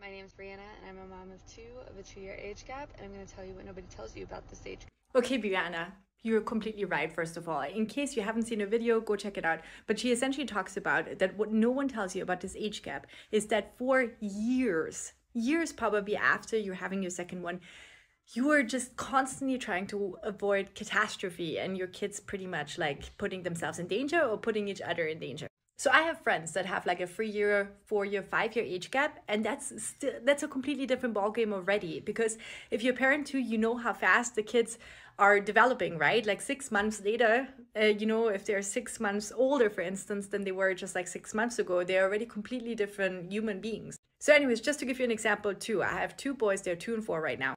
My name's Brianna, and I'm a mom of two of a 2-year age gap, and I'm going to tell you what nobody tells you about this age gap. Okay, Brianna, you're completely right, first of all. In case you haven't seen a video, go check it out. But she essentially talks about that what no one tells you about this age gap is that for years probably after you're having your second one, you are just constantly trying to avoid catastrophe and your kids pretty much like putting themselves in danger or putting each other in danger. So I have friends that have like a 3-year, 4-year, 5-year age gap, and that's a completely different ballgame already. Because if you're a parent too, you know how fast the kids are developing, right? Like 6 months later, if they're 6 months older, for instance, than they were just like 6 months ago, they're already completely different human beings. So, anyways, just to give you an example too, I have two boys. They're 2 and 4 right now.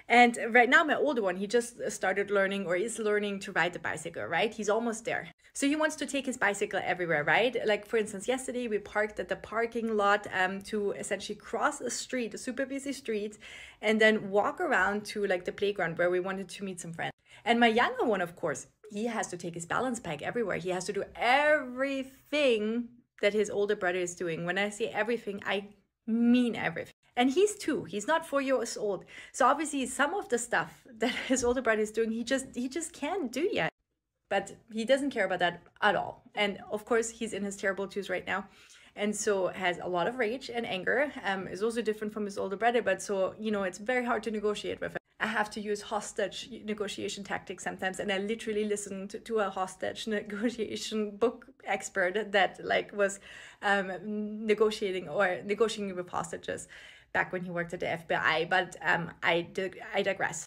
And right now, my older one, he just started learning or is learning to ride the bicycle, right? He's almost there. So he wants to take his bicycle everywhere, right? Like, for instance, yesterday we parked at the parking lot to essentially cross a street, a super busy street, and then walk around to like the playground where we wanted to meet some friends. And my younger one, of course, he has to take his balance bike everywhere. He has to do everything that his older brother is doing. When I say everything, I mean everything. And he's 2, he's not 4 years old. So obviously some of the stuff that his older brother is doing, he just can't do yet. But he doesn't care about that at all. And of course, he's in his terrible twos right now. And so has a lot of rage and anger. Is also different from his older brother, but so, it's very hard to negotiate with him. I have to use hostage negotiation tactics sometimes, and I literally listened to a hostage negotiation book expert that like was negotiating with hostages back when he worked at the FBI. But I digress.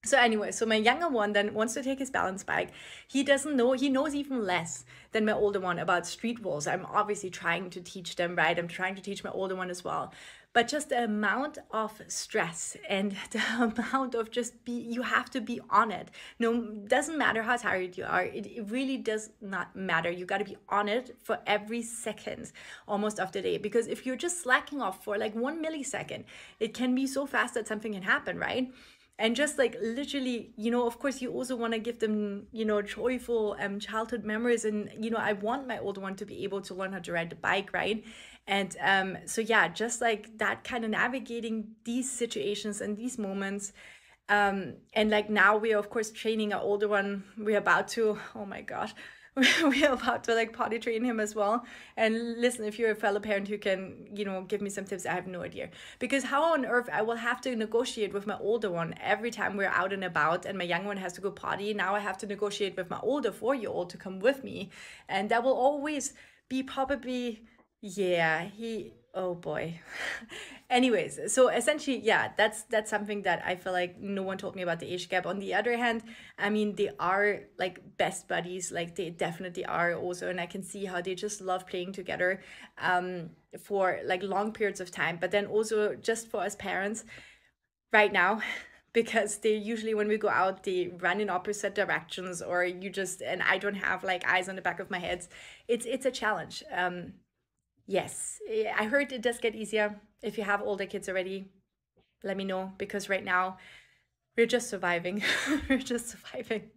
So anyway, so my younger one then wants to take his balance bike. He doesn't know, he knows even less than my older one about street rules. I'm obviously trying to teach them, right? I'm trying to teach my older one as well. But just the amount of stress and the amount of you have to be on it. No, doesn't matter how tired you are. It really does not matter. You got to be on it for every second almost of the day. Because if you're just slacking off for like 1 millisecond, it can be so fast that something can happen, right? And just like literally, of course, you also want to give them, joyful childhood memories. And, I want my older one to be able to learn how to ride the bike, right? And so, yeah, just like that kind of navigating these situations and these moments. And like now we are, of course, training our older one. We're about to, oh my gosh, we're about to like potty train him as well. And listen, if you're a fellow parent who can, give me some tips, I have no idea. Because how on earth I will have to negotiate with my older one every time we're out and about and my young one has to go potty. Now I have to negotiate with my older 4-year-old to come with me. And that will always be probably, yeah, oh boy. Anyways, so essentially, yeah, that's something that I feel like no one told me about the age gap. On the other hand, I mean, they are like best buddies, like they definitely are also, and I can see how they just love playing together for like long periods of time. But then also just for us parents right now, because they usually when we go out they run in opposite directions, or and I don't have like eyes on the back of my head. It's a challenge. Yes, I heard it does get easier if you have older kids already. Let me know, because right now we're just surviving. We're just surviving.